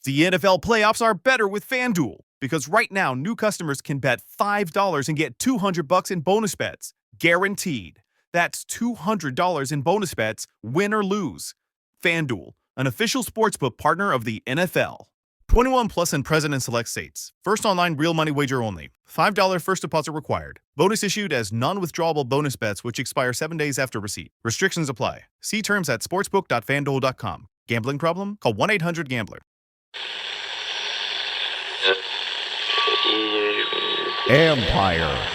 The NFL playoffs are better with FanDuel because right now new customers can bet $5 and get $200 in bonus bets, guaranteed. That's $200 in bonus bets, win or lose. FanDuel, an official sportsbook partner of the NFL. 21 plus and present in select states. First online real money wager only. $5 first deposit required. Bonus issued as non-withdrawable bonus bets which expire 7 days after receipt. Restrictions apply. See terms at sportsbook.fanduel.com. Gambling problem? Call 1-800-GAMBLER. Ampire.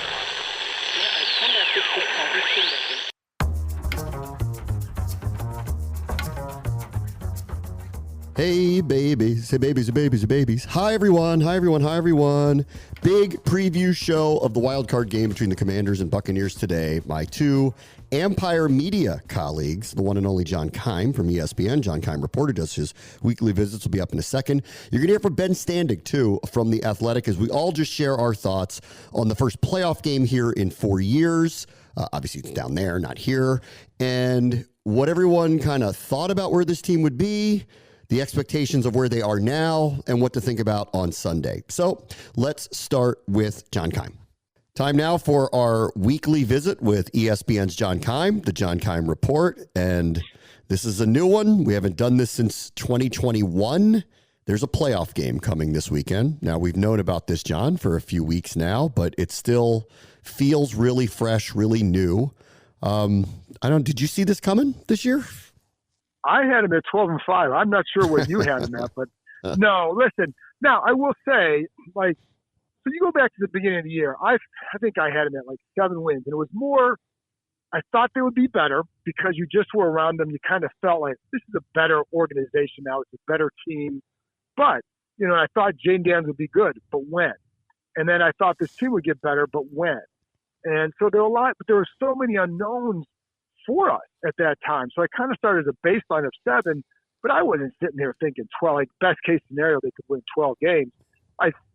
Hey babies, hey babies, hey babies, hey babies. Hi everyone, hi everyone, hi everyone. Big preview show of the wild card game between the Commanders and Buccaneers today. My two Ampire media colleagues, the one and only John Keim from ESPN. John Keim reported us. His weekly visits will be up in a second. You're going to hear from Ben Standig, too, from The Athletic, as we all just share our thoughts on the first playoff game here in 4 years. Obviously, it's down there, not here. And what everyone kind of thought about where this team would be, the expectations of where they are now, and what to think about on Sunday. So let's start with John Keim. Time now for our weekly visit with ESPN's John Keim, the John Keim Report. And this is a new one. We haven't done this since 2021. There's a playoff game coming this weekend. Now, we've known about this, John, for a few weeks now, but it still feels really fresh, really new. Did you see this coming this year? I had him at 12-5. I'm not sure what you had him at, but no, listen. Now, I will say, so you go back to the beginning of the year, I think I had him at 7 wins. And it was more, I thought they would be better because you just were around them. You kind of felt like this is a better organization now. It's a better team. But, I thought Jane Dans would be good, but when? And then I thought this team would get better, but when? And so there were so many unknowns for us at that time. So I kind of started as a baseline of 7, but I wasn't sitting there thinking 12, best case scenario, they could win 12 games.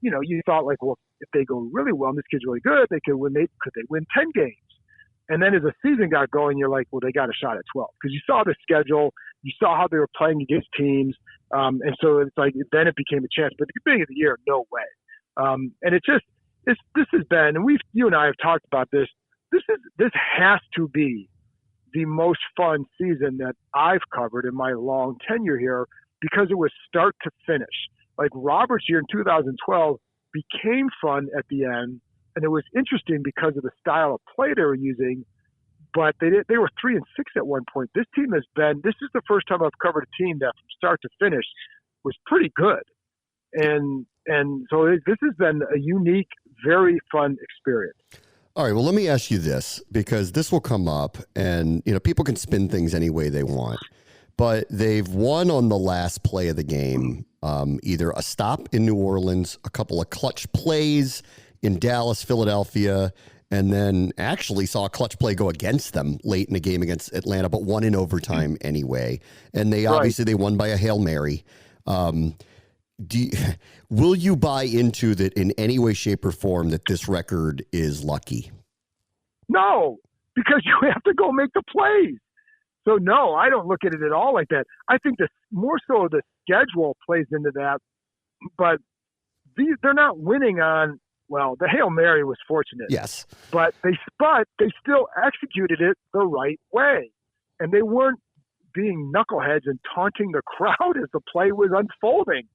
You thought well, if they go really well and this kid's really good, could they win 10 games? And then as the season got going, you're like, well, they got a shot at 12 because you saw the schedule, you saw how they were playing against teams. And so it's then it became a chance, but at the beginning of the year, no way. And this has been, and you and I have talked about this. This has to be the most fun season that I've covered in my long tenure here because it was start to finish. Robert's year in 2012 became fun at the end, and it was interesting because of the style of play they were using, but they were 3-6 at one point. This is the first time I've covered a team that from start to finish was pretty good. And so this has been a unique, very fun experience. All right, well, let me ask you this, because this will come up, and people can spin things any way they want, but they've won on the last play of the game, either a stop in New Orleans, a couple of clutch plays in Dallas, Philadelphia, and then actually saw a clutch play go against them late in the game against Atlanta, but won in overtime anyway. And they obviously they won by a Hail Mary. Will you buy into that in any way, shape, or form that this record is lucky? No, because you have to go make the plays. So, no, I don't look at it at all like that. I think more so the schedule plays into that. But they're not winning on, the Hail Mary was fortunate. Yes. But they still executed it the right way. And they weren't being knuckleheads and taunting the crowd as the play was unfolding.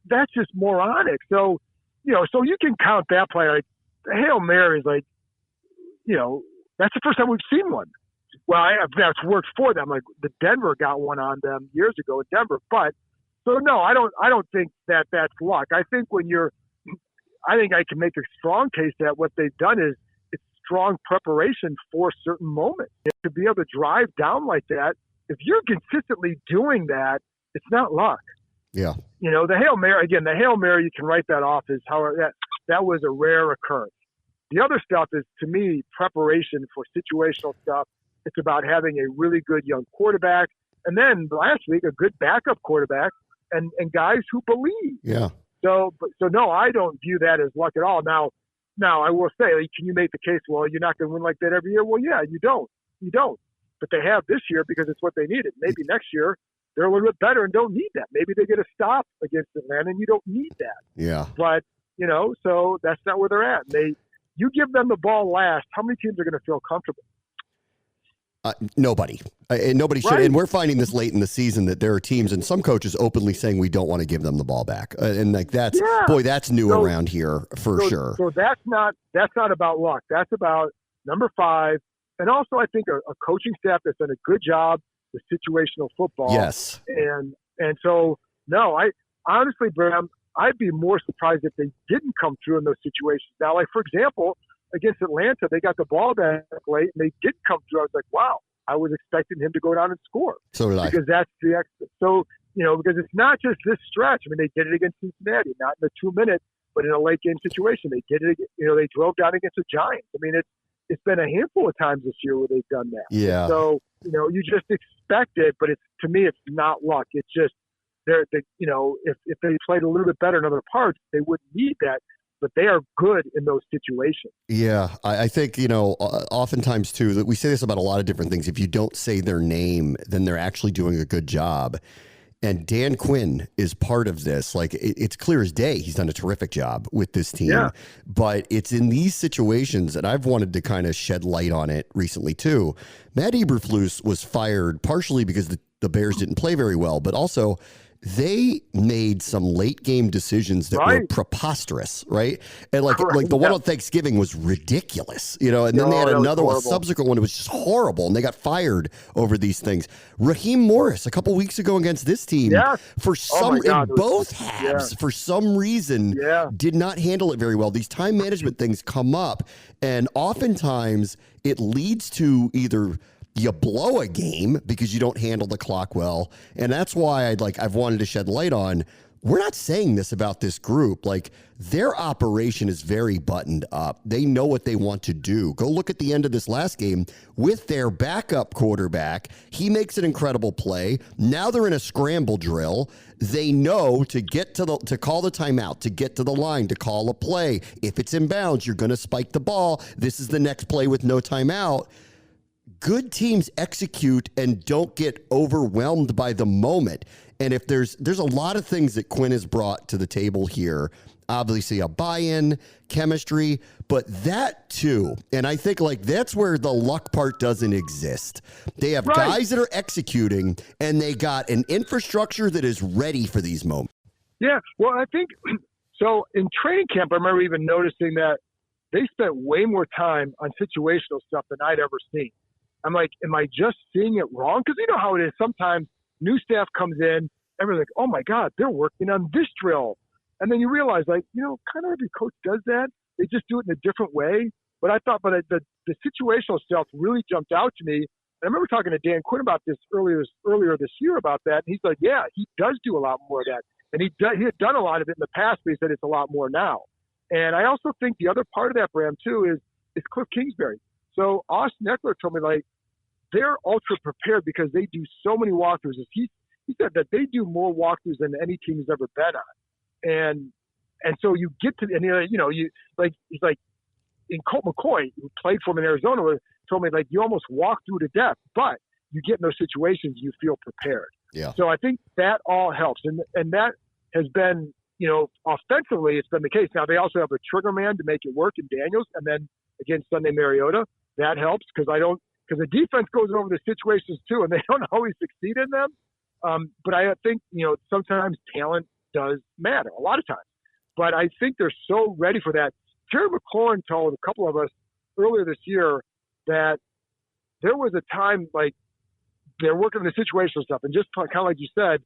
That's just moronic. So, so you can count that play. The Hail Mary is that's the first time we've seen one. Well, that's worked for them. The Denver got one on them years ago in Denver. But, so no, I don't think that's luck. I think I can make a strong case that what they've done is it's strong preparation for certain moments. To be able to drive down like that, if you're consistently doing that, it's not luck. Yeah. The Hail Mary, you can write that off as that was a rare occurrence. The other stuff is, to me, preparation for situational stuff. It's about having a really good young quarterback. And then last week, a good backup quarterback and guys who believe. Yeah. So no, I don't view that as luck at all. Now I will say, can you make the case, well, you're not going to win like that every year? Well, yeah, you don't. But they have this year because it's what they needed. Maybe next year they're a little bit better and don't need that. Maybe they get a stop against Atlanta and you don't need that. Yeah. But, so that's not where they're at. You give them the ball last, how many teams are going to feel comfortable? Nobody. And nobody should. Right. And we're finding this late in the season that there are teams and some coaches openly saying we don't want to give them the ball back. And like that's new around here for sure. So that's not about luck. That's about number 5. And also I think a coaching staff that's done a good job with situational football. Yes. And so, no, I honestly, Bram, I'd be more surprised if they didn't come through in those situations. Now, like, for example, against Atlanta, they got the ball back late and they did come through. I was like, wow, I was expecting him to go down and score. So did I. Because that's the exit. So, because it's not just this stretch. I mean, they did it against Cincinnati, not in the 2 minute, but in a late game situation. They did it, they drove down against the Giants. I mean, it's been a handful of times this year where they've done that. Yeah. So, you just expect it, but to me, it's not luck. It's just, if they played a little bit better in other parts, they wouldn't need that. But they are good in those situations. Yeah, I think, oftentimes, too, that we say this about a lot of different things. If you don't say their name, then they're actually doing a good job. And Dan Quinn is part of this. Like, it's clear as day. He's done a terrific job with this team. Yeah. But it's in these situations, and I've wanted to kind of shed light on it recently, too. Matt Eberflus was fired partially because the Bears didn't play very well, but also they made some late game decisions that were preposterous, right? And like the one on Thanksgiving was ridiculous, and then they had another one, a subsequent one. It was just horrible, and they got fired over these things. Raheem Morris a couple weeks ago against this team, for both halves, for some reason, did not handle it very well. These time management things come up, and oftentimes it leads to either you blow a game because you don't handle the clock well. And that's why I've wanted to shed light on, we're not saying this about this group. Like, their operation is very buttoned up. They know what they want to do. Go look at the end of this last game with their backup quarterback. He makes an incredible play. Now they're in a scramble drill. They know to get to call the timeout, to get to the line, to call a play. If it's in bounds, you're going to spike the ball. This is the next play with no timeout. Good teams execute and don't get overwhelmed by the moment. And if there's a lot of things that Quinn has brought to the table here, obviously a buy-in, chemistry, but that too. And I think that's where the luck part doesn't exist. They have guys that are executing, and they got an infrastructure that is ready for these moments. Yeah, well, I think so. In training camp, I remember even noticing that they spent way more time on situational stuff than I'd ever seen. I'm like, am I just seeing it wrong? Because you know how it is. Sometimes new staff comes in, everyone's like, oh my God, they're working on this drill. And then you realize, kind of every coach does that. They just do it in a different way. But I thought, the situational stuff really jumped out to me. And I remember talking to Dan Quinn about this earlier this year about that. And he's like, yeah, he does do a lot more of that. And he had done a lot of it in the past, but he said it's a lot more now. And I also think the other part of that, Bram, too, is Cliff Kingsbury. So Austin Eckler told me, they're ultra prepared because they do so many walkthroughs. He said that they do more walkthroughs than any team has ever been on. And so you get to, and he's like, in Colt McCoy, who played for him in Arizona, told me, you almost walk through to death, but you get in those situations, you feel prepared. Yeah. So I think that all helps. And that has been, offensively, it's been the case. Now, they also have a trigger man to make it work in Daniels, and then against Sunday Mariota. That helps because the defense goes over the situations too, and they don't always succeed in them. But I think, sometimes talent does matter a lot of times. But I think they're so ready for that. Terry McLaurin told a couple of us earlier this year that there was a time they're working on the situational stuff, and just kind of like you said,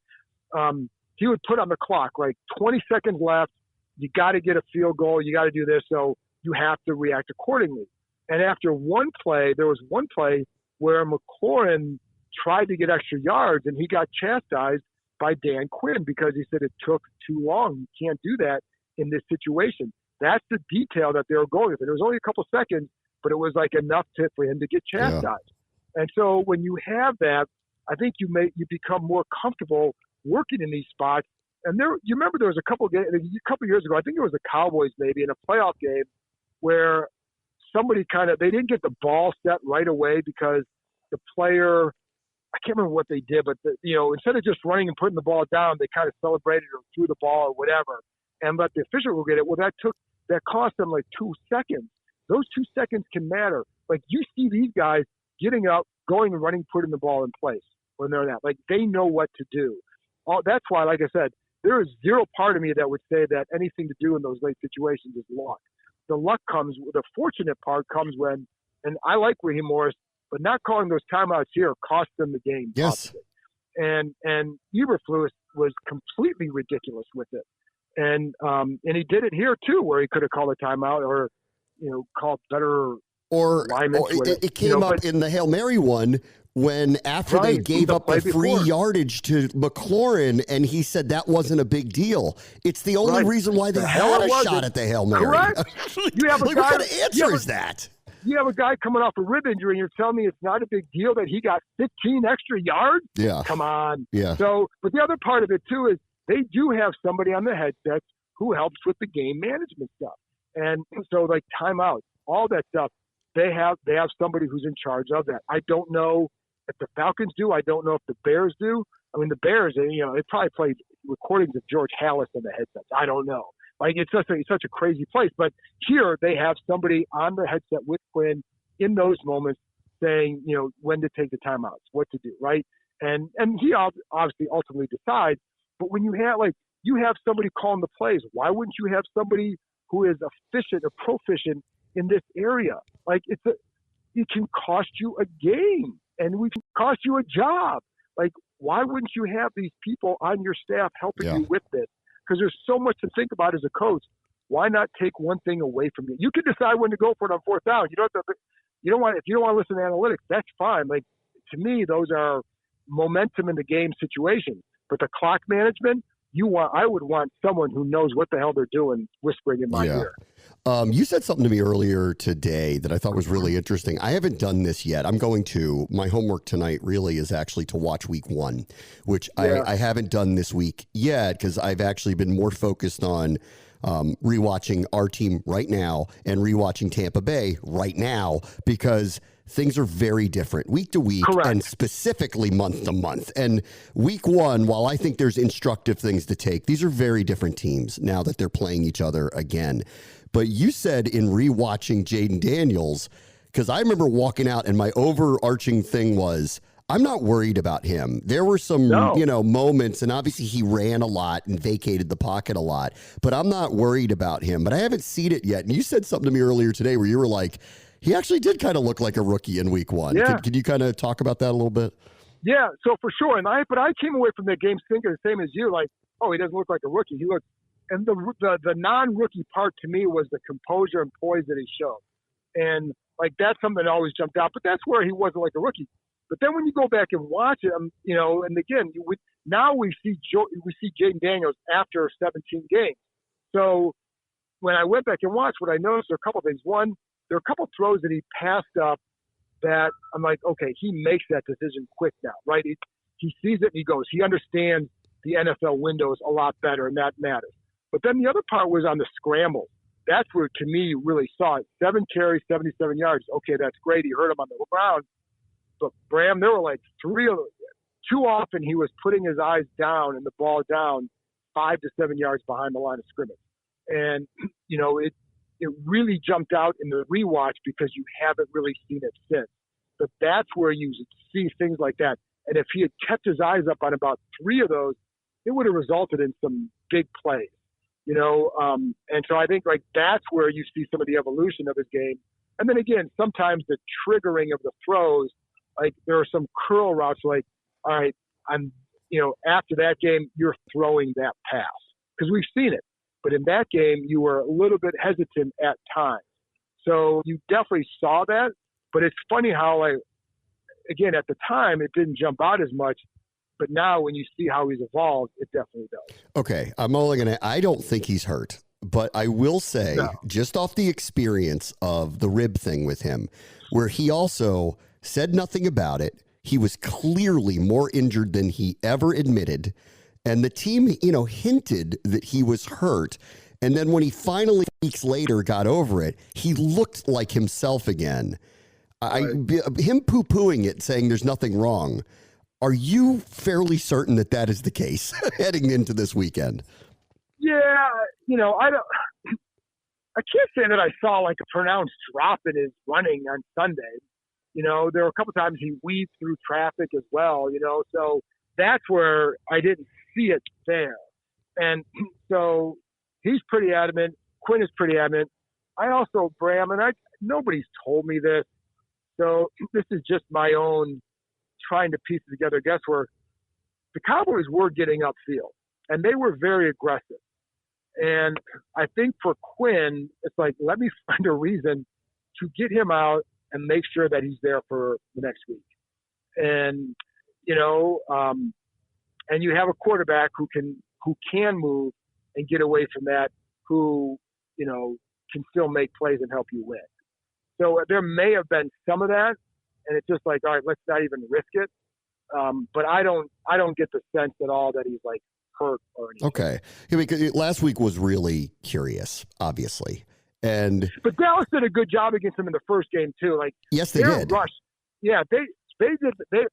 he would put on the clock 20 seconds left. You got to get a field goal. You got to do this, so you have to react accordingly. And after there was one play where McLaurin tried to get extra yards, and he got chastised by Dan Quinn because he said it took too long. You can't do that in this situation. That's the detail that they were going with. And it was only a couple seconds, but it was enough for him to get chastised. Yeah. And so when you have that, I think you become more comfortable working in these spots. And you remember there was a couple years ago, I think it was the Cowboys maybe in a playoff game where somebody they didn't get the ball set right away because the player I can't remember what they did, but instead of just running and putting the ball down, they kind of celebrated or threw the ball or whatever, and let the official go get it. Well, that cost them like 2 seconds. Those 2 seconds can matter. Like, you see these guys getting up, going and running, putting the ball in place when they're that. Like, they know what to do. That's why, like I said, there is zero part of me that would say that anything to do in those late situations is luck. The luck comes, the fortunate part comes when, and I like Raheem Morris, but not calling those timeouts here cost them the game. Yes. Possibly. And Eberflus was completely ridiculous with it. And he did it here too, where he could have called a timeout or, called better alignment. Or it came up in the Hail Mary one when after they gave up the free yardage to McLaurin, and he said that wasn't a big deal. It's the only reason why they had a shot at the Hail Mary. Correct. You have a guy, what kind of answer is that? You have a guy coming off a rib injury, and you're telling me it's not a big deal that he got 15 extra yards? Yeah. Come on. Yeah. So, but the other part of it too is they do have somebody on the headsets who helps with the game management stuff. And so, like, timeouts, all that stuff, they have somebody who's in charge of that. I don't know if the Falcons do. I don't know if the Bears do. I mean, the Bears, they probably played recordings of George Halas on the headsets. I don't know. Like, it's such a crazy place. But here they have somebody on the headset with Quinn in those moments saying, when to take the timeouts, what to do, right? And he obviously ultimately decides. But when you have somebody calling the plays, why wouldn't you have somebody who is efficient or proficient in this area? Like, it can cost you a game, and we can cost you a job. Like, why wouldn't you have these people on your staff helping you with this? Because there's so much to think about as a coach. Why not take one thing away from you? You can decide when to go for it on fourth down. If you don't want to listen to analytics, that's fine. Like, to me, those are momentum in the game situations. But the clock management, I would want someone who knows what the hell they're doing whispering in my ear. You said something to me earlier today that I thought was really interesting. I haven't done this yet. I'm going to. My homework tonight really is actually to watch week 1, which I haven't done this week yet because I've actually been more focused on rewatching our team right now and rewatching Tampa Bay right now because things are very different week to week. Correct. And specifically month to month. And week 1, while I think there's instructive things to take, these are very different teams now that they're playing each other again. But you said in rewatching Jaden Daniels, because I remember walking out and my overarching thing was, I'm not worried about him. There were some, moments, and obviously he ran a lot and vacated the pocket a lot, but I'm not worried about him. But I haven't seen it yet. And you said something to me earlier today where you were like, he actually did kind of look like a rookie in week 1. Yeah. Can you kind of talk about that a little bit? Yeah, so for sure. But I came away from that game thinking the same as you, like, oh, he doesn't look like a rookie. He looks, and the non-rookie part to me was the composure and poise that he showed. And, like, that's something that always jumped out. But that's where he wasn't like a rookie. But then when you go back and watch him, and again, now we see Jaden Daniels after 17 games. So when I went back and watched, what I noticed are a couple of things. One, there are a couple of throws that he passed up that I'm like, okay, he makes that decision quick now, right? He sees it and he goes. He understands the NFL windows a lot better, and that matters. But then the other part was on the scramble. That's where, to me, you really saw it. 7 carries, 77 yards. Okay, that's great. He hurt him on the ground. But Bram, there were like 3 of them. Too often he was putting his eyes down and the ball down 5 to 7 yards behind the line of scrimmage. And, it really jumped out in the rewatch because you haven't really seen it since. But that's where you see things like that. And if he had kept his eyes up on about 3 of those, it would have resulted in some big plays, And so I think like that's where you see some of the evolution of his game. And then again, sometimes the triggering of the throws, like there are some curl routes like, all right, after that game, you're throwing that pass because we've seen it. But in that game, you were a little bit hesitant at times. So you definitely saw that. But it's funny how, again, at the time, it didn't jump out as much. But now when you see how he's evolved, it definitely does. Okay. I don't think he's hurt. But I will say, just off the experience of the rib thing with him, where he also said nothing about it, he was clearly more injured than he ever admitted. And the team, hinted that he was hurt. And then when he finally, weeks later, got over it, he looked like himself again. Right. Him poo-pooing it, saying there's nothing wrong, Are you fairly certain that that is the case heading into this weekend? Yeah, I can't say that I saw like a pronounced drop in his running on Sunday. There were a couple times he weaved through traffic as well, so that's where I didn't see it there. And so he's pretty adamant. Quinn is pretty adamant. I also, Bram, and nobody's told me this, so this is just my own trying to piece it together. Guess where the Cowboys were getting upfield, and they were very aggressive. And I think for Quinn, it's like, let me find a reason to get him out and make sure that he's there for the next week. And, and you have a quarterback who can move and get away from that, who, can still make plays and help you win. So there may have been some of that, and it's just like, all right, let's not even risk it. But I don't get the sense at all that he's like hurt or anything. Okay. Yeah, because last week was really curious, obviously. But Dallas did a good job against him in the first game too. Like, yes, they did. Rush, yeah, they did.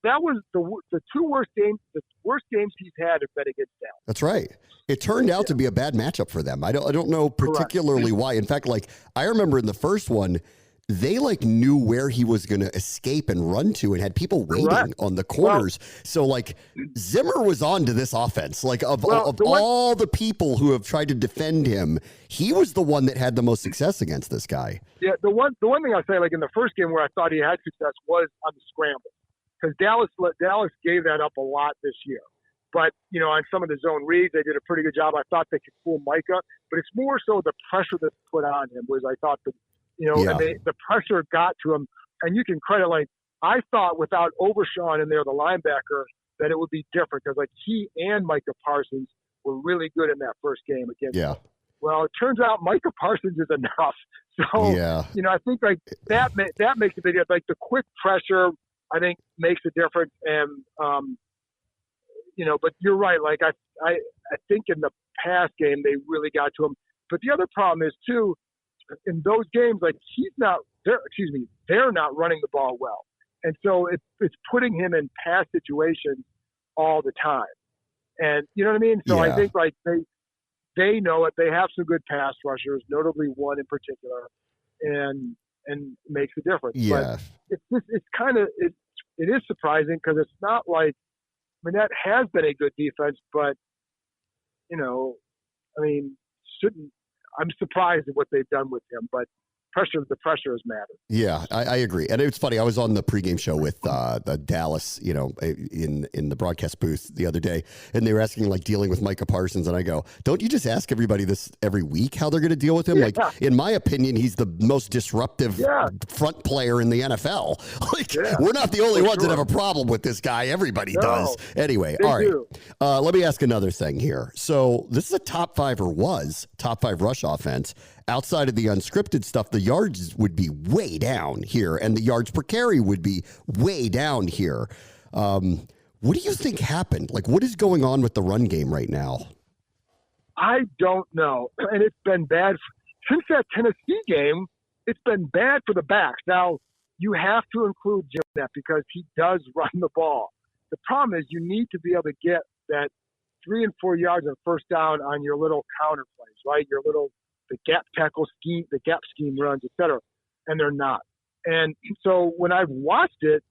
That was the two worst games. The worst games he's had have been against Dallas. That's right. It turned out to be a bad matchup for them. I don't know particularly why. In fact, like I remember in the first one, they like knew where he was going to escape and run to and had people waiting on the corners. So like Zimmer was on to this offense. Like of all the people who have tried to defend him, he was the one that had the most success against this guy. Yeah. The one thing I say, like in the first game where I thought he had success was on the scramble, because Dallas gave that up a lot this year. But, on some of the zone reads, they did a pretty good job. I thought they could fool Micah, but it's more so the pressure that's put on him was I thought that, and the pressure got to him. And you can credit, like, I thought without Overshawn in there, the linebacker, that it would be different because, like, he and Micah Parsons were really good in that first game against him. Well, it turns out Micah Parsons is enough. So, I think, like, that makes a big difference. Like, the quick pressure, I think, makes a difference. And, but you're right. Like, I think in the past game, they really got to him. But the other problem is, too, in those games, like they're not running the ball well. And so it's putting him in pass situations all the time. And you know what I mean? So I think like they know it. They have some good pass rushers, notably one in particular, and makes a difference. Yeah. But it is surprising because it's not like, that has been a good defense, but I'm surprised at what they've done with him, but the pressure has mattered. Yeah, I agree. And it's funny. I was on the pregame show with the Dallas, in the broadcast booth the other day, and they were asking, like, dealing with Micah Parsons. And I go, don't you just ask everybody this every week, how they're going to deal with him? Yeah. Like, in my opinion, he's the most disruptive front player in the NFL. Like, we're not the only ones that have a problem with this guy. Everybody does. Anyway, all right. Let me ask another thing here. So this is a top 5 rush offense. Outside of the unscripted stuff, the yards would be way down here, and the yards per carry would be way down here. What do you think happened? Like, what is going on with the run game right now? I don't know. And it's been bad. Since that Tennessee game, it's been bad for the backs. Now, you have to include Jim in that because he does run the ball. The problem is you need to be able to get that 3 and 4 yards on first down on your little counter plays, right? The gap tackle scheme, the gap scheme runs, et cetera, and they're not. And so when I've watched it,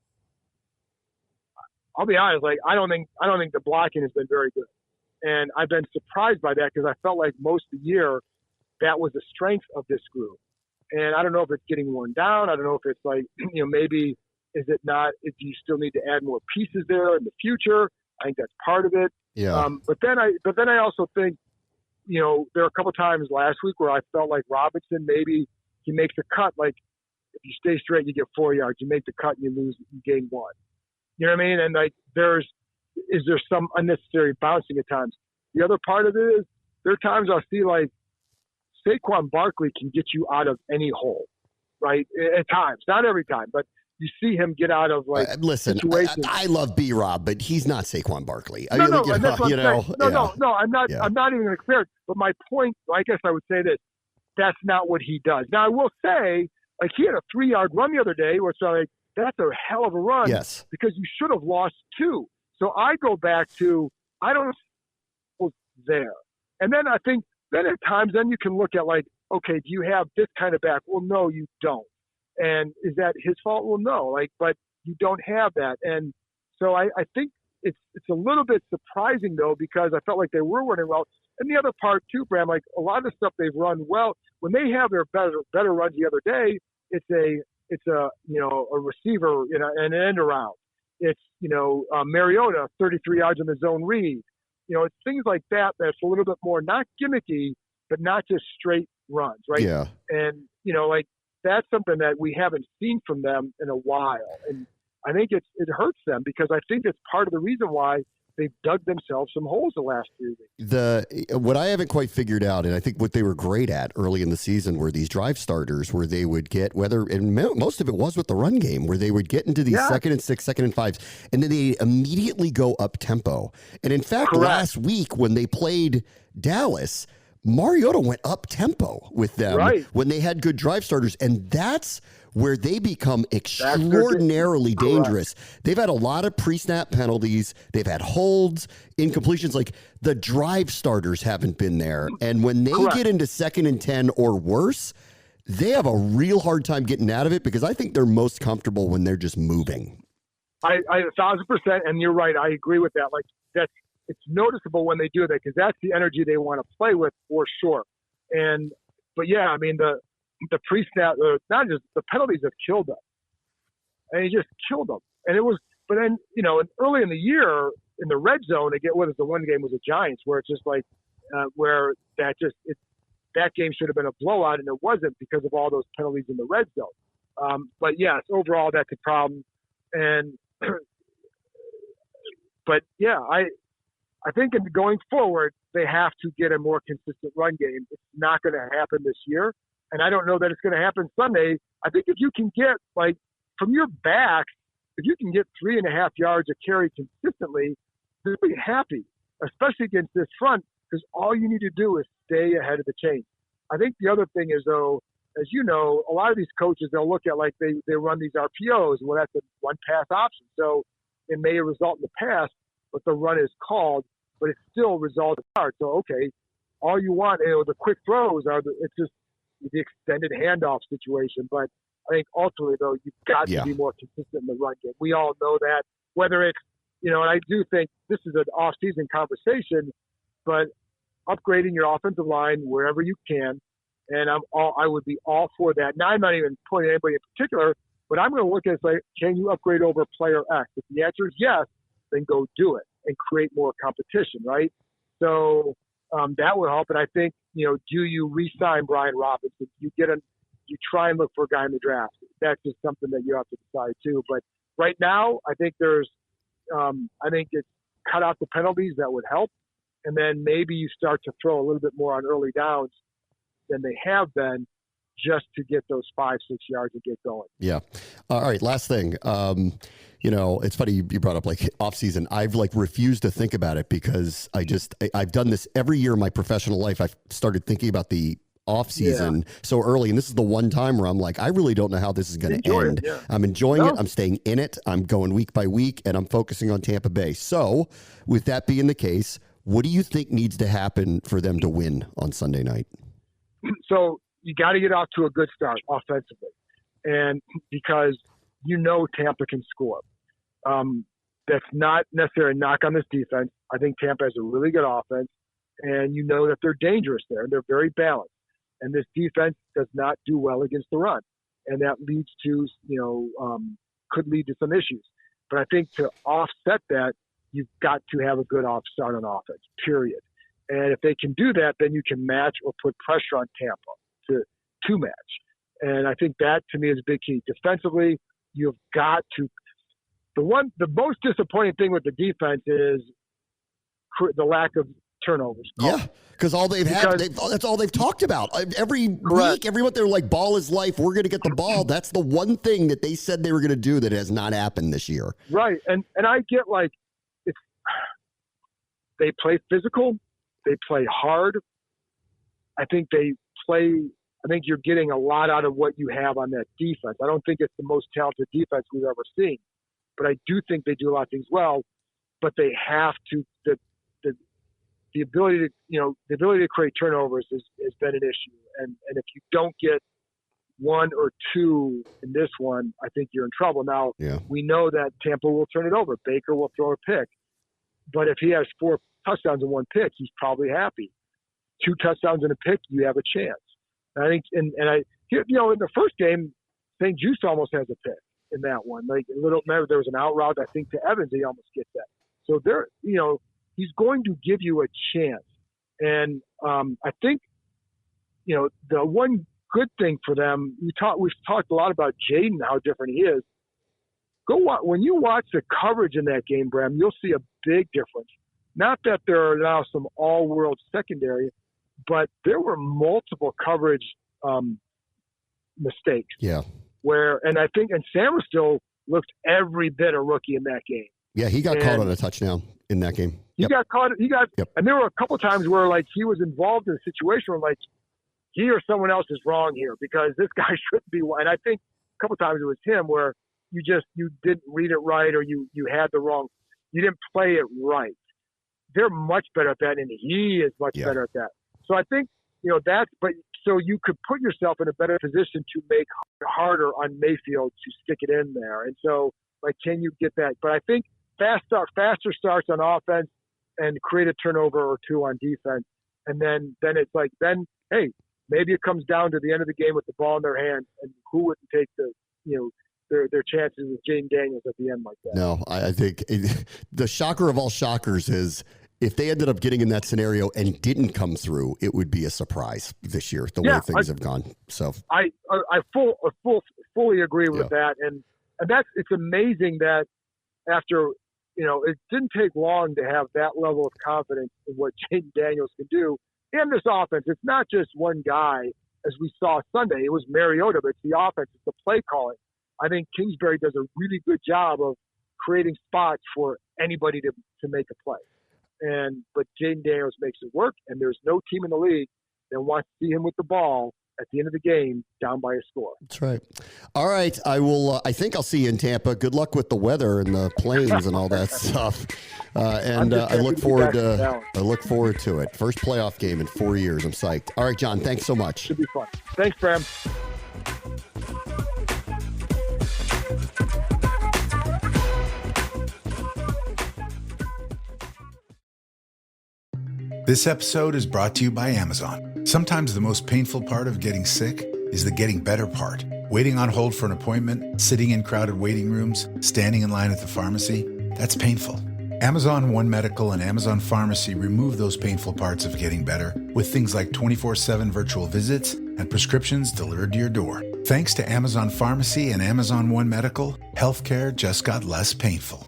I'll be honest, like I don't think the blocking has been very good, and I've been surprised by that because I felt like most of the year that was the strength of this group. And I don't know if it's getting worn down. I don't know if it's like maybe is it not? If you still need to add more pieces there in the future, I think that's part of it. Yeah. But then I also think. There are a couple times last week where I felt like Robinson, maybe he makes a cut. Like if you stay straight, you get 4 yards. You make the cut and you lose, you gain 1. You know what I mean? And like is there some unnecessary bouncing at times? The other part of it is there are times I'll see like Saquon Barkley can get you out of any hole, right? At times, not every time, but you see him get out of like situations. I love B-Rob, but he's not Saquon Barkley. I'm not. I'm not even going to compare it. But my point, I guess I would say this: that's not what he does. Now I will say, like he had a 3-yard run the other day, which like that's a hell of a run. Yes. Because you should have lost 2. So I go back to, I don't know there. And then I think, then at times, then you can look at like, okay, do you have this kind of back? Well, no, you don't. And is that his fault? Well, no, like, but you don't have that. And so I think it's a little bit surprising though, because I felt like they were running well. And the other part too, Bram, like a lot of the stuff they've run well, when they have their better runs the other day, it's a receiver, an end around. It's, Mariota, 33 yards in the zone read. It's things like that that's a little bit more not gimmicky, but not just straight runs, right? Yeah. And, like that's something that we haven't seen from them in a while. And I think it hurts them because I think it's part of the reason why they've dug themselves some holes the last 3 weeks. What I haven't quite figured out, and I think what they were great at early in the season were these drive starters where they would get, and most of it was with the run game, where they would get into these 2nd and 6, 2nd and 5s, and then they immediately go up tempo. And in fact, last week when they played Dallas, Mariota went up tempo with them when they had good drive starters, and that's where they become extraordinarily dangerous. They've had a lot of pre-snap penalties. They've had holds, incompletions. Like the drive starters haven't been there. And when they get into 2nd and 10 or worse, they have a real hard time getting out of it because I think they're most comfortable when they're just moving. I 1,000%, and you're right. I agree with that. Like it's noticeable when they do that because that's the energy they want to play with for sure. But yeah, I mean the pre-snap, not just the penalties have killed them, and he just killed them. And it was, but then early in the year in the red zone, again, whether the one game was the Giants, where it's just like where that game should have been a blowout, and it wasn't because of all those penalties in the red zone. But yes, overall that's a problem. And but yeah, I think in going forward they have to get a more consistent run game. It's not going to happen this year. And I don't know that it's going to happen Sunday. I think if you can get, like, from your back, if you can get 3.5 yards a carry consistently, they'll be happy, especially against this front, because all you need to do is stay ahead of the chain. I think the other thing is, though, as you know, a lot of these coaches, they'll look at, like, they run these RPOs. Well, that's a one-pass option. So it may result in the pass, but the run is called, but it still results in hard. So, okay, all you want, the quick throws it's just the extended handoff situation. But I think ultimately, though, you've got to be more consistent in the run game. We all know that, whether it's, and I do think this is an off-season conversation, but upgrading your offensive line wherever you can. And I would be all for that. Now, I'm not even pointing at anybody in particular, but I'm going to look at it like, can you upgrade over player X? If the answer is yes, then go do it and create more competition, right? So that would help. And I think, do you re-sign Brian Robinson? You try and look for a guy in the draft. That's just something that you have to decide too. But right now, I think I think it's cut out the penalties that would help. And then maybe you start to throw a little bit more on early downs than they have been, just to get those 5-6 yards and get going. Yeah. All right. Last thing. It's funny you brought up like off season. I've refused to think about it because I've done this every year in my professional life. I've started thinking about the off season so early. And this is the one time where I'm like, I really don't know how this is going to end. Yeah. I'm enjoying it. I'm staying in it. I'm going week by week and I'm focusing on Tampa Bay. So with that being the case, what do you think needs to happen for them to win on Sunday night? So you got to get off to a good start offensively. And because Tampa can score. That's not necessarily a knock on this defense. I think Tampa has a really good offense, and that they're dangerous there. They're very balanced. And this defense does not do well against the run. And that leads to, could lead to some issues. But I think to offset that, you've got to have a good start on offense, period. And if they can do that, then you can match or put pressure on Tampa to match. And I think that, to me, is a big key. Defensively, you've got to – the most disappointing thing with the defense is the lack of turnovers. Yeah, because all they've had, that's all they've talked about. Every week, every month, they're like, ball is life. We're going to get the ball. That's the one thing that they said they were going to do that has not happened this year. Right. And I get they play physical. They play hard. I think you're getting a lot out of what you have on that defense. I don't think it's the most talented defense we've ever seen, but I do think they do a lot of things well. but they have to. The ability to create turnovers has been an issue, and if you don't get one or two in this one, I think you're in trouble. Now, we know that Tampa will turn it over. Baker will throw a pick. But if he has 4 touchdowns and 1 pick, he's probably happy. 2 touchdowns and a pick, you have a chance. And I think, in the first game, St. Juste almost has a pick in that one. Remember there was an out route, I think, to Evans. He almost gets that. So he's going to give you a chance. And I think, the one good thing for them, we've talked a lot about Jaden, how different he is. When you watch the coverage in that game, Bram, you'll see a big difference. Not that there are now some all-world secondary, but there were multiple coverage mistakes. Yeah. And Sam still looked every bit a rookie in that game. Yeah, he got caught on a touchdown in that game. He got caught. And there were a couple times where he was involved in a situation where he or someone else is wrong here because this guy shouldn't be. And I think a couple times it was him where you didn't read it right or you had you didn't play it right. They're much better at that, and he is much better at that. So I think so you could put yourself in a better position to make it harder on Mayfield to stick it in there. And so can you get that? But I think faster starts on offense and create a turnover or 2 on defense, and then it's hey, maybe it comes down to the end of the game with the ball in their hands, and who wouldn't take their chances with Jaden Daniels at the end like that. No, I think the shocker of all shockers is if they ended up getting in that scenario and didn't come through, it would be a surprise this year, the way things have gone. So I fully agree with that. And it's amazing that after, it didn't take long to have that level of confidence in what Jaden Daniels can do in this offense. It's not just one guy, as we saw Sunday. It was Mariota, but it's the offense, it's the play calling. I think Kingsbury does a really good job of creating spots for anybody to make a play. But Jaden Daniels makes it work, and there's no team in the league that wants to see him with the ball at the end of the game down by a score. That's right. All right. I will. I think I'll see you in Tampa. Good luck with the weather and the planes and all that stuff. I look forward to it. First playoff game in 4 years. I'm psyched. All right, John. Thanks so much. Should be fun. Thanks, Bram. This episode is brought to you by Amazon. Sometimes the most painful part of getting sick is the getting better part. Waiting on hold for an appointment, sitting in crowded waiting rooms, standing in line at the pharmacy, that's painful. Amazon One Medical and Amazon Pharmacy remove those painful parts of getting better with things like 24/7 virtual visits and prescriptions delivered to your door. Thanks to Amazon Pharmacy and Amazon One Medical, healthcare just got less painful.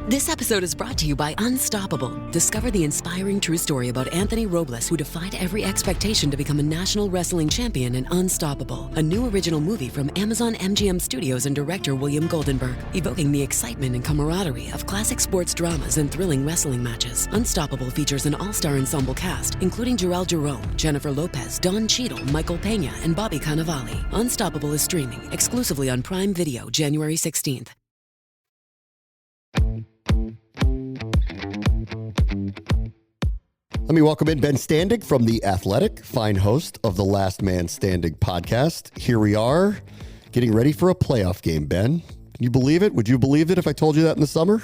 This episode is brought to you by Unstoppable. Discover the inspiring true story about Anthony Robles, who defied every expectation to become a national wrestling champion in Unstoppable, a new original movie from Amazon MGM Studios and director William Goldenberg, evoking the excitement and camaraderie of classic sports dramas and thrilling wrestling matches. Unstoppable features an all-star ensemble cast, including Jarrell Jerome, Jennifer Lopez, Don Cheadle, Michael Pena, and Bobby Cannavale. Unstoppable is streaming exclusively on Prime Video January 16th. Let me welcome in Ben Standig from The Athletic, fine host of the Last Man Standing podcast. Here we are, getting ready for a playoff game, Ben. Can you believe it? Would you believe it if I told you that in the summer?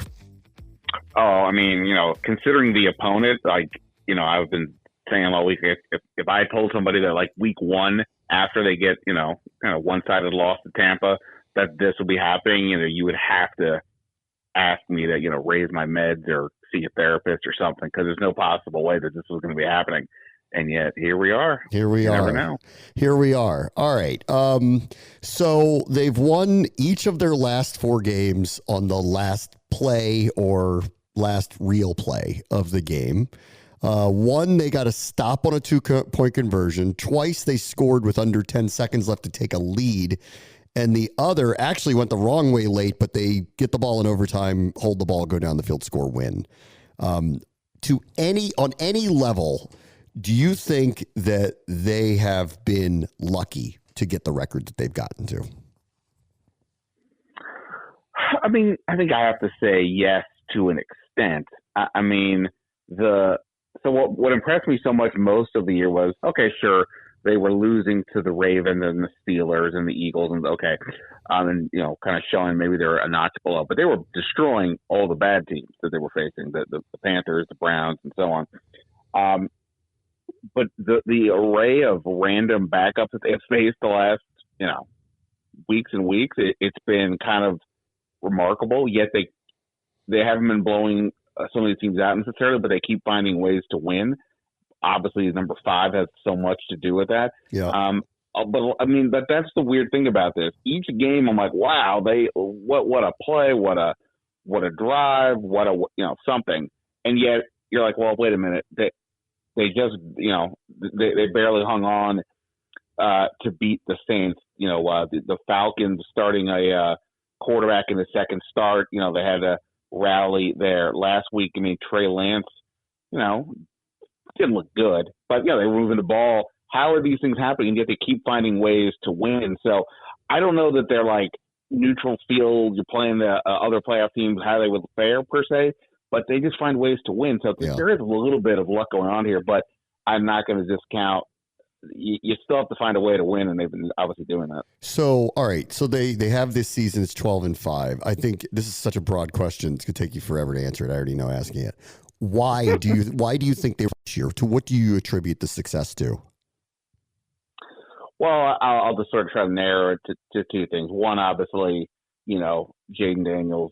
Oh, I mean, considering the opponent, I've been saying all week, if I told somebody that week one, after they get, kind of one-sided loss to Tampa, that this will be happening, you would have to ask me to, raise my meds or see a therapist or something, because there's no possible way that this was going to be happening. And yet here we are. Here we are. All right. So they've won each of their last 4 games on the last play or last real play of the game. One, they got a stop on a 2-point conversion. Twice they scored with under 10 seconds left to take a lead. And the other actually went the wrong way late, but they get the ball in overtime, hold the ball, go down the field, score, win. On any level, do you think that they have been lucky to get the record that they've gotten to? I mean, I think I have to say yes to an extent. I mean, what impressed me so much most of the year was, okay, sure, they were losing to the Ravens and the Steelers and the Eagles, and and kind of showing maybe they're a notch below, but they were destroying all the bad teams that they were facing, the Panthers, the Browns, and so on. But the array of random backups that they've faced the last, weeks and weeks, it's been kind of remarkable. Yet they haven't been blowing some of these teams out necessarily, but they keep finding ways to win. Obviously, number 5 has so much to do with that. Yeah. But that's the weird thing about this. Each game, I'm like, wow, what a play, what a drive, what a something. And yet you're like, well, wait a minute, they just they barely hung on to beat the Saints. The Falcons starting a quarterback in the second start. They had to rally there last week. I mean, Trey Lance, didn't look good, but they were moving the ball. How are these things happening? And yet they keep finding ways to win. So I don't know that they're like neutral field. You're playing the other playoff teams, how they would fare per se, but they just find ways to win. So there is a little bit of luck going on here, but I'm not going to discount. You still have to find a way to win, and they've been obviously doing that. So, all right. So they have this season. It's 12-5. I think this is such a broad question. It's going to take you forever to answer it. I already know asking it. Why do you think they were this year? To what do you attribute the success to? Well, I'll just sort of try to narrow it to two things. One, obviously, Jaden Daniels.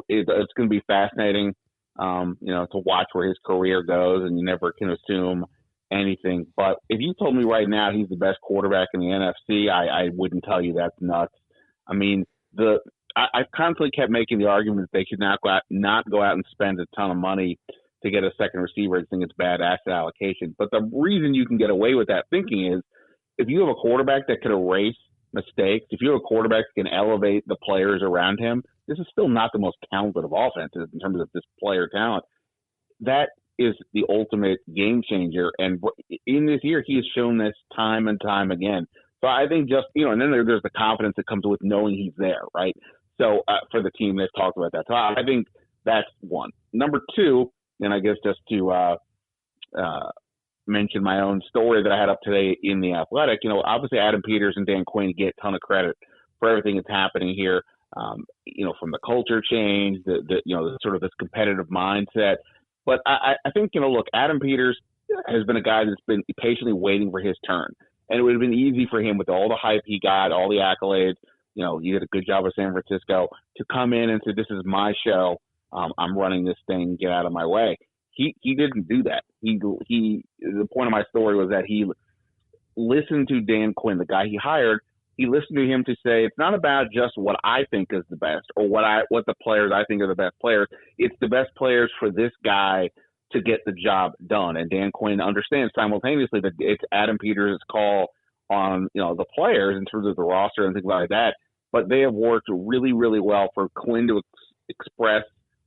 It's going to be fascinating, to watch where his career goes, and you never can assume anything. But if you told me right now he's the best quarterback in the NFC, I wouldn't tell you that's nuts. I mean, I constantly kept making the argument that they should not go out and spend a ton of money to get a second receiver. I think it's bad asset allocation. But the reason you can get away with that thinking is if you have a quarterback that can erase mistakes, if you have a quarterback that can elevate the players around him, this is still not the most talented of offenses in terms of this player talent. That is the ultimate game changer. And in this year, he has shown this time and time again. So I think just, and then there's the confidence that comes with knowing he's there, right? So for the team, they've talked about that. So I think that's one. Number two, and I guess just to mention my own story that I had up today in The Athletic, obviously Adam Peters and Dan Quinn get a ton of credit for everything that's happening here, from the culture change, the sort of this competitive mindset. But I think, look, Adam Peters has been a guy that's been patiently waiting for his turn. And it would have been easy for him with all the hype he got, all the accolades. He did a good job with San Francisco to come in and say, this is my show. I'm running this thing. Get out of my way. He didn't do that. The point of my story was that he listened to Dan Quinn, the guy he hired. He listened to him to say, it's not about just what I think is the best or what the players I think are the best players. It's the best players for this guy to get the job done. And Dan Quinn understands simultaneously that it's Adam Peters' call on, the players in terms of the roster and things like that. But they have worked really, really well for Quinn to express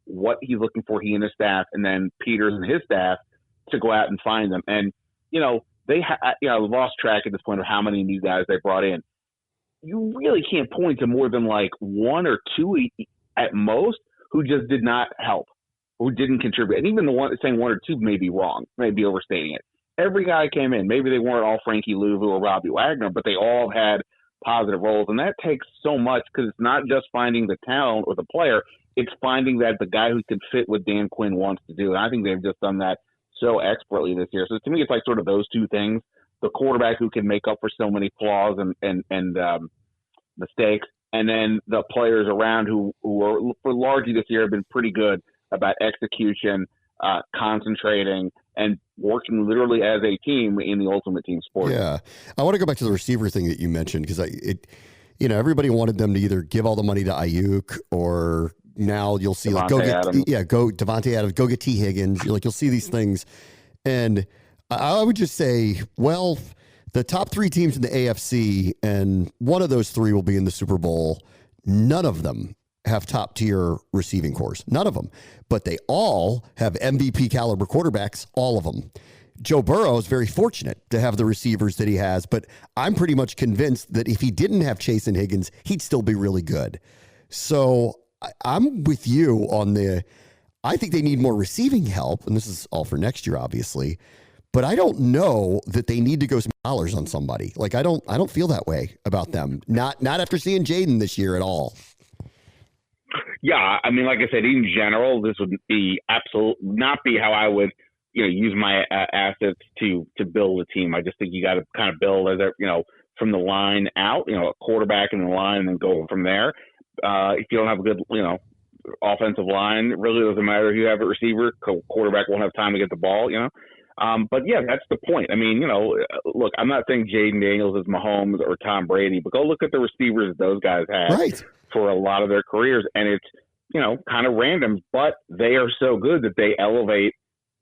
what he's looking for, he and his staff, and then Peters and his staff to go out and find them. And, they lost track at this point of how many new guys they brought in. You really can't point to more than like one or two at most who just did not help, who didn't contribute. And even the one saying one or two may be wrong, may be overstating it. Every guy came in. Maybe they weren't all Frankie Louvu or Robbie Wagner, but they all had positive roles. And that takes so much because it's not just finding the talent or the player. It's finding that the guy who can fit what Dan Quinn wants to do. And I think they've just done that so expertly this year. So to me, it's like sort of those two things. The quarterback who can make up for so many flaws and mistakes, and then the players around who are, for largely this year, have been pretty good about execution, concentrating, and working literally as a team in the ultimate team sport. Yeah. I want to go back to the receiver thing that you mentioned because everybody wanted them to either give all the money to Ayuk or now you'll see Devontae Devontae Adams, go get T. Higgins. You'll see these things. And I would just say, well, the top three teams in the AFC, and one of those three will be in the Super Bowl. None of them have top tier receiving cores. None of them. But they all have MVP caliber quarterbacks, all of them. Joe Burrow is very fortunate to have the receivers that he has, but I'm pretty much convinced that if he didn't have Chase and Higgins, he'd still be really good. So I'm with you on I think they need more receiving help, and this is all for next year, obviously. But I don't know that they need to go spend dollars on somebody. Like I don't feel that way about them. Not after seeing Jaden this year at all. Yeah, I mean, like I said, in general, this would be not be how I would, use my assets to build a team. I just think you got to kind of build as from the line out, a quarterback in the line, and then go from there. If you don't have a good, offensive line, it really doesn't matter if you have a receiver. Quarterback won't have time to get the ball, But yeah, that's the point. I mean, look, I'm not saying Jaden Daniels is Mahomes or Tom Brady, but go look at the receivers those guys had for a lot of their careers, and it's kind of random, but they are so good that they elevate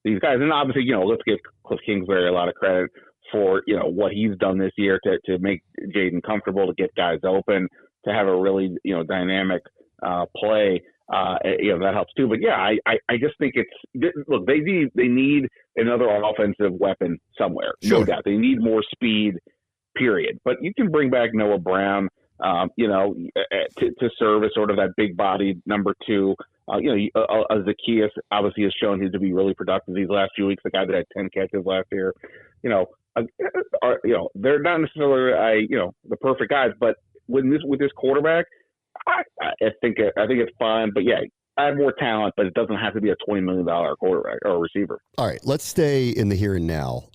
these guys. And obviously, let's give Cliff Kingsbury a lot of credit for what he's done this year to make Jaden comfortable, to get guys open, to have a really dynamic play. That helps too. But yeah, I just think look, they need another offensive weapon somewhere. Sure. No doubt. They need more speed, period. But you can bring back Noah Brown, to serve as sort of that big bodied number two. Zacchaeus obviously has shown him to be really productive these last few weeks. The guy that had 10 catches last year, they're not necessarily the perfect guys, but with this quarterback, I think it's fine, but yeah, I have more talent, but it doesn't have to be a $20 million quarterback or receiver. All right, let's stay in the here and now.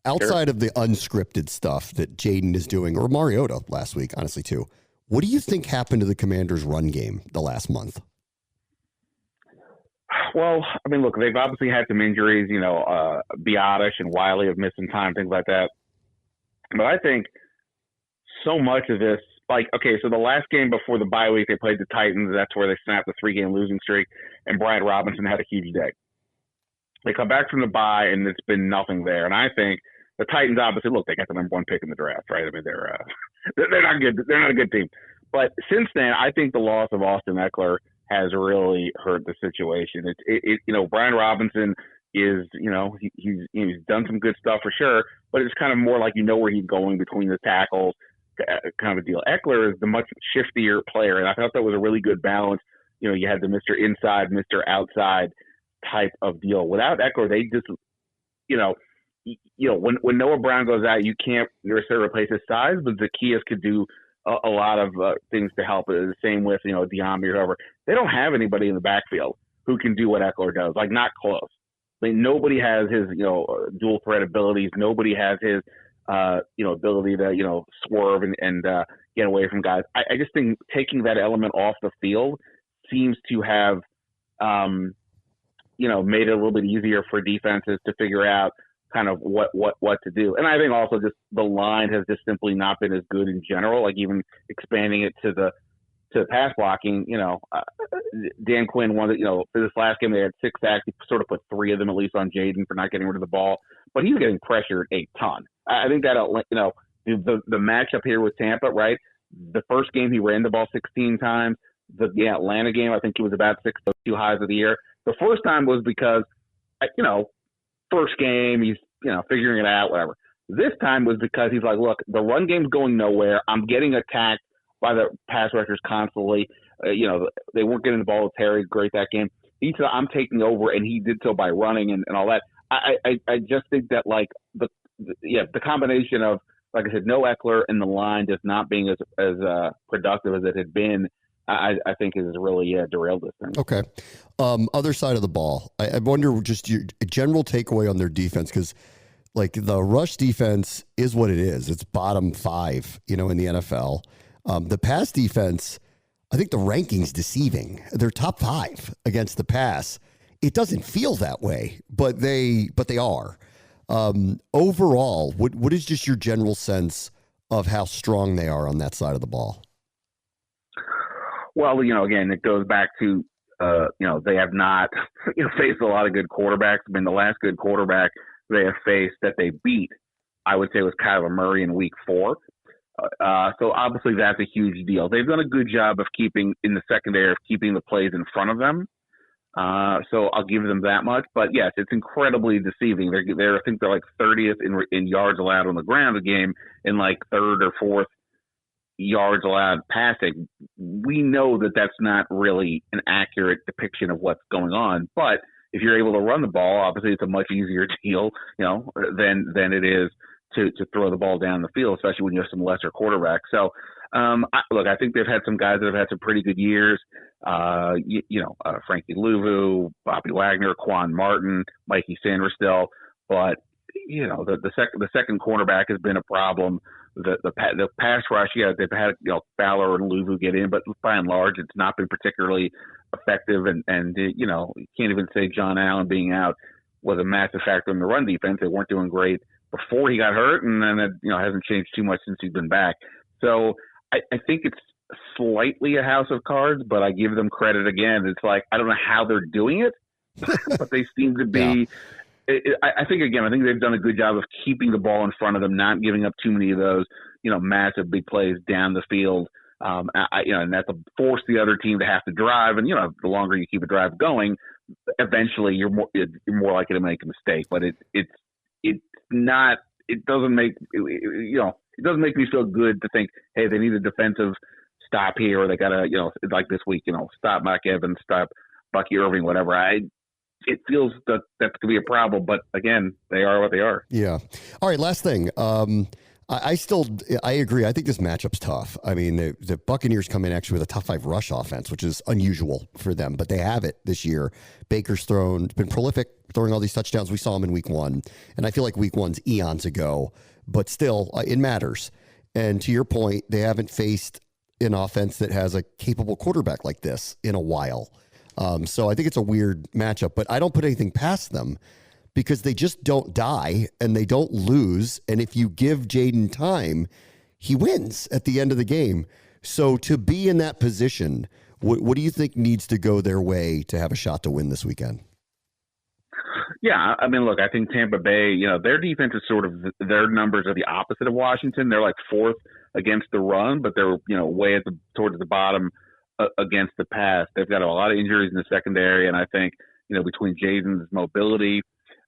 Outside of the unscripted stuff that Jaden is doing, or Mariota last week, honestly, too, what do you think happened to the Commanders' run game the last month? Well, I mean, look, they've obviously had some injuries, Biotish and Wiley have missed some time, things like that. But I think so much of this, so the last game before the bye week, they played the Titans. That's where they snapped the 3-game losing streak, and Brian Robinson had a huge day. They come back from the bye, and it's been nothing there. And I think the Titans, obviously, look, they got the number 1 pick in the draft, right? I mean, they're not good. They're not a good team. But since then, I think the loss of Austin Eckler has really hurt the situation. Brian Robinson is, he's done some good stuff for sure, but it's kind of more like where he's going between the tackles, kind of a deal. Eckler is the much shiftier player, and I thought that was a really good balance. You had the Mr. Inside, Mr. Outside type of deal. Without Eckler, they just, when Noah Brown goes out, you can't necessarily replace his size, but Zacchaeus could do a lot of things to help. The same with, Diambi or whoever. They don't have anybody in the backfield who can do what Eckler does, not close. I mean, nobody has his, dual threat abilities. Nobody has his, ability to, swerve and get away from guys. I just think taking that element off the field seems to have, made it a little bit easier for defenses to figure out kind of what to do. And I think also just the line has just simply not been as good in general, even expanding it to the pass blocking, Dan Quinn wanted, for this last game, they had 6 sacks. He sort of put 3 of them at least on Jaden for not getting rid of the ball, but he's getting pressured a ton. I think that, the matchup here with Tampa, right? The first game he ran the ball 16 times. The Atlanta game, I think he was about 6 of 2 highs of the year. The first time was because, first game, he's, figuring it out, whatever. This time was because he's like, look, the run game's going nowhere. I'm getting attacked by the pass rushers constantly. They weren't getting the ball to Terry. Great that game. He said, I'm taking over, and he did so by running and all that. I just think that, the combination of, like I said, no Eckler and the line just not being as productive as it had been, I think is really derailed this thing. Okay. Other side of the ball, I wonder just your general takeaway on their defense, because the rush defense is what it is. It's bottom 5, in the NFL. The pass defense, I think the ranking's deceiving. They're top 5 against the pass. It doesn't feel that way, but they are. Overall, what is just your general sense of how strong they are on that side of the ball? Well, again, it goes back to, they have not faced a lot of good quarterbacks. I mean, the last good quarterback they have faced that they beat, I would say, was Kyler Murray in week 4. So obviously that's a huge deal. They've done a good job of keeping the plays in front of them. So I'll give them that much. But yes, it's incredibly deceiving. I think they're 30th in yards allowed on the ground a game, and 3rd or 4th yards allowed passing, we know that that's not really an accurate depiction of what's going on. But if you're able to run the ball, obviously it's a much easier deal, than it is to throw the ball down the field, especially when you have some lesser quarterbacks. So, I think they've had some guys that have had some pretty good years. Frankie Louvu, Bobby Wagner, Quan Martin, Mikey Sanders but the second cornerback has been a problem. The pass rush, they've had Fowler and Louvu get in, but by and large, it's not been particularly effective. And you can't even say John Allen being out was a massive factor in the run defense. They weren't doing great before he got hurt, and then it hasn't changed too much since he's been back. So I think it's slightly a house of cards, but I give them credit again. It's like I don't know how they're doing it, but they seem to be. I think they've done a good job of keeping the ball in front of them, not giving up too many of those, massive big plays down the field. And that's to force the other team to have to drive. And the longer you keep a drive going, eventually you're more likely to make a mistake. But it's not. It doesn't make it doesn't make me feel good to think, hey, they need a defensive stop here, or they got to like this week, stop Mike Evans, stop Bucky Irving, whatever. It feels that could be a problem, but again, they are what they are. Yeah. All right. Last thing. I agree. I think this matchup's tough. I mean, the Buccaneers come in actually with a top 5 rush offense, which is unusual for them, but they have it this year. Baker's been prolific, throwing all these touchdowns. We saw him in week 1, and I feel like week 1's eons ago, but still, it matters. And to your point, they haven't faced an offense that has a capable quarterback like this in a while. So I think it's a weird matchup, but I don't put anything past them because they just don't die and they don't lose. And if you give Jaden time, he wins at the end of the game. So to be in that position, what do you think needs to go their way to have a shot to win this weekend? Yeah, I mean, look, I think Tampa Bay, their defense is their numbers are the opposite of Washington. They're like 4th against the run, but they're, way towards the bottom against the pass. They've got a lot of injuries in the secondary, and I think between Jaden's mobility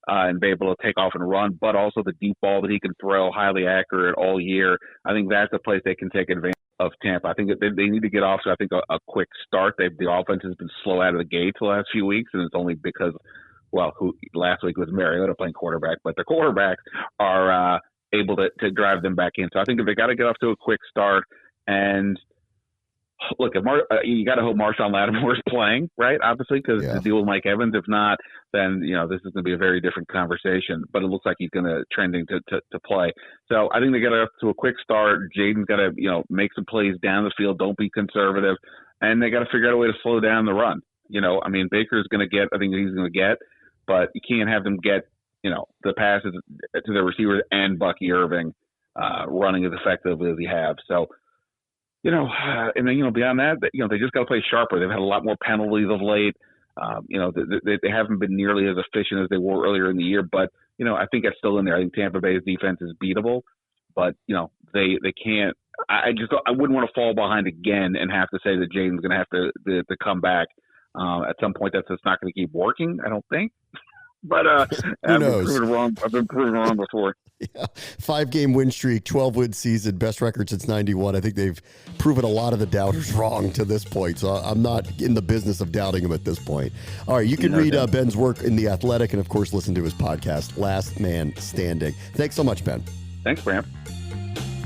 and be able to take off and run, but also the deep ball that he can throw, highly accurate all year, I think that's a place they can take advantage of Tampa. I think that they need to get off to a quick start. The offense has been slow out of the gate the last few weeks, and it's only because last week was Mariota playing quarterback, but the quarterbacks are able to drive them back in. So I think if they got to get off to a quick start, and look, you got to hope Marshawn Lattimore's playing, right? Obviously, because to deal with Mike Evans. If not, then this is going to be a very different conversation. But it looks like he's going to trending to play. So I think they got to to a quick start. Jaden's got to make some plays down the field. Don't be conservative, and they got to figure out a way to slow down the run. Baker's going to get. I think he's going to get, but you can't have them get the passes to the receivers and Bucky Irving running as effectively as he have. So. And then, beyond that, they just got to play sharper. They've had a lot more penalties of late. They haven't been nearly as efficient as they were earlier in the year, but, I think that's still in there. I think Tampa Bay's defense is beatable, but, they can't, I wouldn't want to fall behind again and have to say that Jaden's going to have to come back. At some point, that's just not going to keep working, I don't think. But I've been proven wrong before. Yeah. 5-game win streak, 12-win season, best record since 91. I think they've proven a lot of the doubters wrong to this point, so I'm not in the business of doubting them at this point. All right, you can read Ben's work in The Athletic and, of course, listen to his podcast, Last Man Standing. Thanks so much, Ben. Thanks, Bram.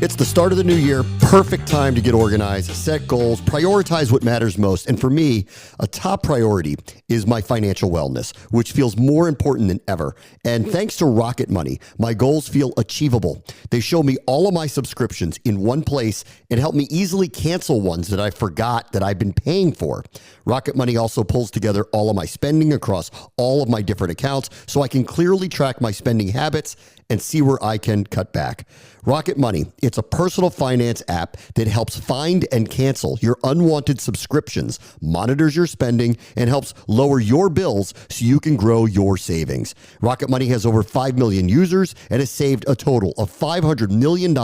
It's the start of the new year. Perfect time to get organized, set goals, prioritize what matters most. And for me, a top priority is my financial wellness, which feels more important than ever. And thanks to Rocket Money, my goals feel achievable. They show me all of my subscriptions in one place and help me easily cancel ones that I forgot that I've been paying for. Rocket Money also pulls together all of my spending across all of my different accounts so I can clearly track my spending habits and see where I can cut back. Rocket Money, it's a personal finance app that helps find and cancel your unwanted subscriptions, monitors your spending, and helps lower your bills so you can grow your savings. Rocket Money has over 5 million users and has saved a total of $500 million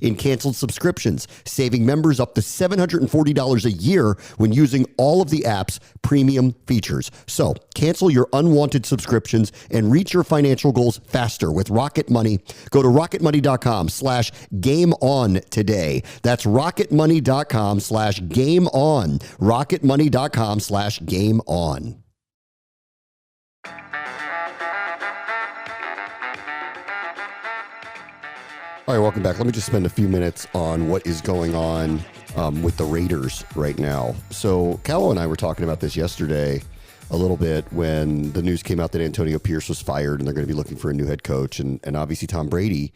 in canceled subscriptions, saving members up to $740 a year when using all of the app's premium features. So cancel your unwanted subscriptions and reach your financial goals faster with Rocket Money. Go to rocketmoney.com/game Game On today. That's rocketmoney.com/game on. rocketmoney.com/game on. All right, welcome back. Let me just spend a few minutes on what is going on with the Raiders right now. So Callow and I were talking about this yesterday a little bit when the news came out that Antonio Pierce was fired and they're going to be looking for a new head coach. And obviously Tom Brady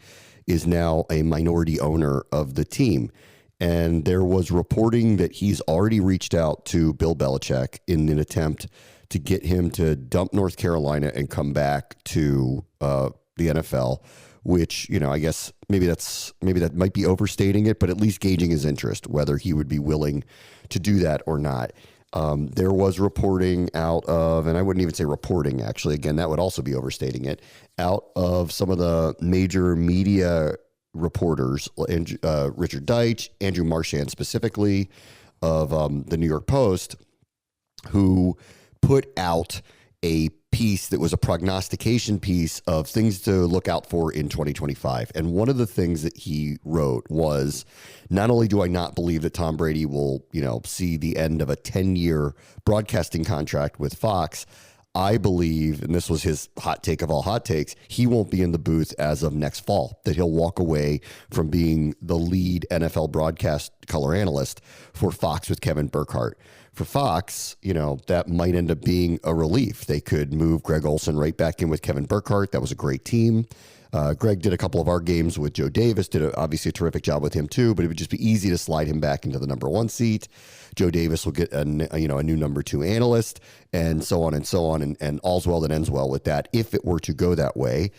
is now a minority owner of the team. And there was reporting that he's already reached out to Bill Belichick in an attempt to get him to dump North Carolina and come back to the NFL, which, you know, I guess maybe that might be overstating it, but at least gauging his interest, whether he would be willing to do that or not. There was reporting out of, and I wouldn't even say reporting, actually, again, that would also be overstating it, out of some of the major media reporters, Richard Deitch, Andrew Marchand specifically, of the New York Post, who put out a piece that was a prognostication piece of things to look out for in 2025. And one of the things that he wrote was, not only do I not believe that Tom Brady will, see the end of a 10-year broadcasting contract with Fox, I believe, and this was his hot take of all hot takes, he won't be in the booth as of next fall, that he'll walk away from being the lead NFL broadcast color analyst for Fox with Kevin Burkhardt. For Fox, that might end up being a relief. They could move Greg Olsen right back in with Kevin Burkhardt. That was a great team. Greg did a couple of our games with Joe Davis, did obviously a terrific job with him too, but it would just be easy to slide him back into the number one seat. Joe Davis will get a new number two analyst, and so on and so on, and all's well that ends well with that if it were to go that way.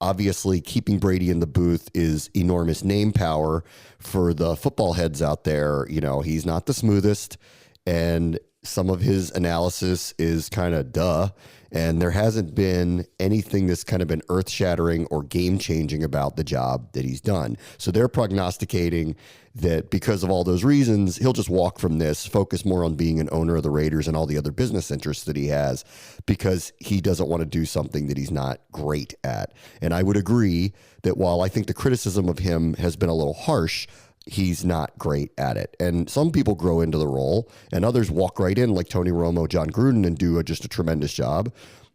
Obviously, keeping Brady in the booth is enormous name power for the football heads out there. He's not the smoothest, and some of his analysis is kind of duh. And there hasn't been anything that's kind of been earth-shattering or game-changing about the job that he's done. So they're prognosticating that because of all those reasons, he'll just walk from this, focus more on being an owner of the Raiders and all the other business interests that he has, because he doesn't want to do something that he's not great at. And I would agree that while I think the criticism of him has been a little harsh, he's not great at it. And some people grow into the role and others walk right in, like Tony Romo, John Gruden, and do just a tremendous job.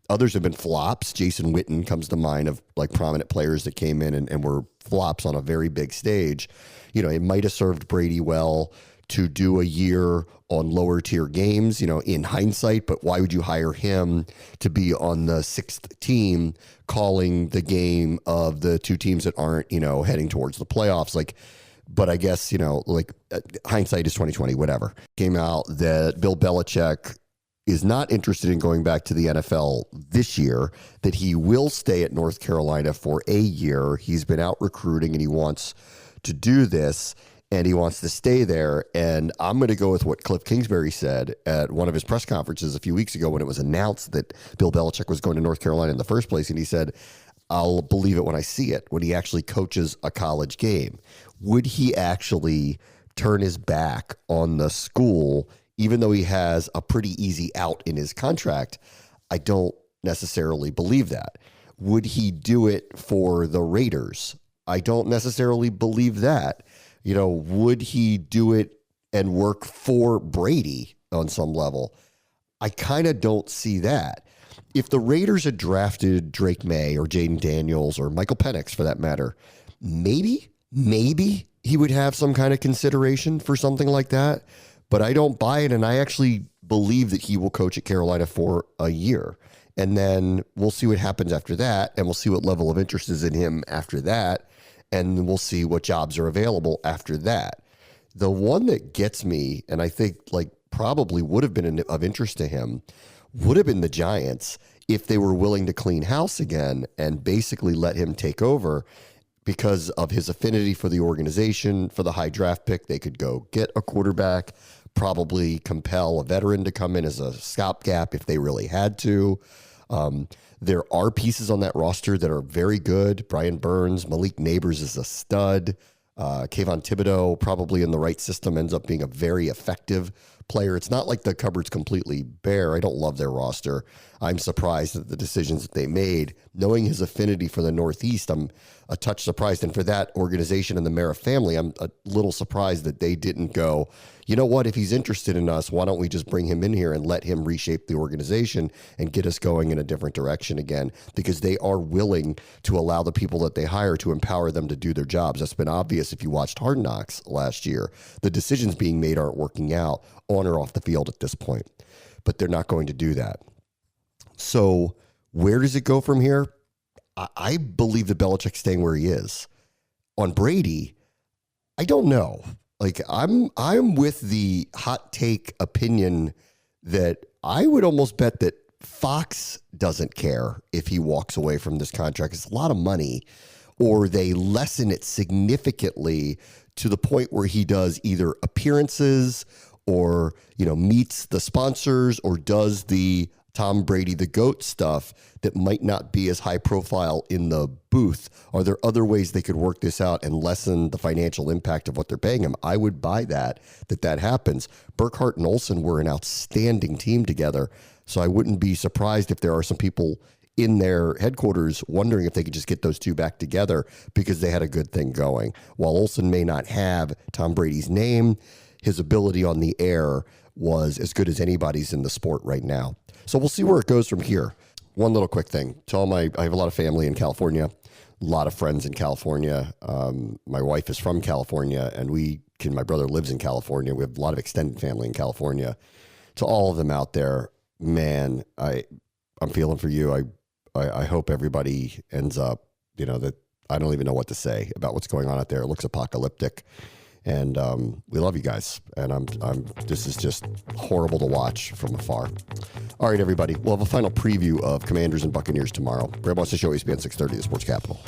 Others have been flops. Jason Witten comes to mind of like prominent players that came in and were flops on a very big stage. It might have served Brady well to do a year on lower tier games, in hindsight, but why would you hire him to be on the sixth team calling the game of the two teams that aren't, heading towards the playoffs? But I guess, hindsight is 2020, whatever. Came out that Bill Belichick is not interested in going back to the NFL this year, that he will stay at North Carolina for a year. He's been out recruiting and he wants to do this and he wants to stay there. And I'm going to go with what Cliff Kingsbury said at one of his press conferences a few weeks ago when it was announced that Bill Belichick was going to North Carolina in the first place. And he said, I'll believe it when I see it, when he actually coaches a college game. Would he actually turn his back on the school, even though he has a pretty easy out in his contract? I don't necessarily believe that. Would he do it for the Raiders? I don't necessarily believe that. Would he do it and work for Brady on some level? I kind of don't see that. If the Raiders had drafted Drake May or Jaden Daniels or Michael Penix for that matter, maybe he would have some kind of consideration for something like that, but I don't buy it. And I actually believe that he will coach at Carolina for a year. And then we'll see what happens after that. And we'll see what level of interest is in him after that. And we'll see what jobs are available after that. The one that gets me, and I think probably would have been of interest to him, would have been the Giants if they were willing to clean house again and basically let him take over. Because of his affinity for the organization, for the high draft pick, they could go get a quarterback, probably compel a veteran to come in as a stopgap if they really had to. There are pieces on that roster that are very good. Brian Burns, Malik Neighbors is a stud. Kayvon Thibodeau, probably in the right system, ends up being a very effective player. It's not like the cupboard's completely bare. I don't love their roster. I'm surprised at the decisions that they made. Knowing his affinity for the Northeast, I'm a touch surprised. And for that organization and the Mara family, I'm a little surprised that they didn't go, you know what, if he's interested in us, why don't we just bring him in here and let him reshape the organization and get us going in a different direction again? Because they are willing to allow the people that they hire to empower them to do their jobs. That's been obvious if you watched Hard Knocks last year. The decisions being made aren't working out on or off the field at this point, but they're not going to do that. So where does it go from here? I believe that Belichick's staying where he is. On Brady, I don't know. Like I'm with the hot take opinion that I would almost bet that Fox doesn't care if he walks away from this contract. It's a lot of money, or they lessen it significantly to the point where he does either appearances or, meets the sponsors or does the Tom Brady, the GOAT stuff that might not be as high profile in the booth. Are there other ways they could work this out and lessen the financial impact of what they're paying him? I would buy that happens. Burkhardt and Olsen were an outstanding team together. So I wouldn't be surprised if there are some people in their headquarters wondering if they could just get those two back together because they had a good thing going. While Olsen may not have Tom Brady's name, his ability on the air was as good as anybody's in the sport right now. So we'll see where it goes from here. One little quick thing. I have a lot of family in California, a lot of friends in California. My wife is from California, and my brother lives in California. We have a lot of extended family in California. To all of them out there, man, I'm feeling for you. I hope everybody ends up, that I don't even know what to say about what's going on out there. It looks apocalyptic. And we love you guys. And this is just horrible to watch from afar. All right, everybody. We'll have a final preview of Commanders and Buccaneers tomorrow. Bram wants to show ESPN 630, the Sports Capital.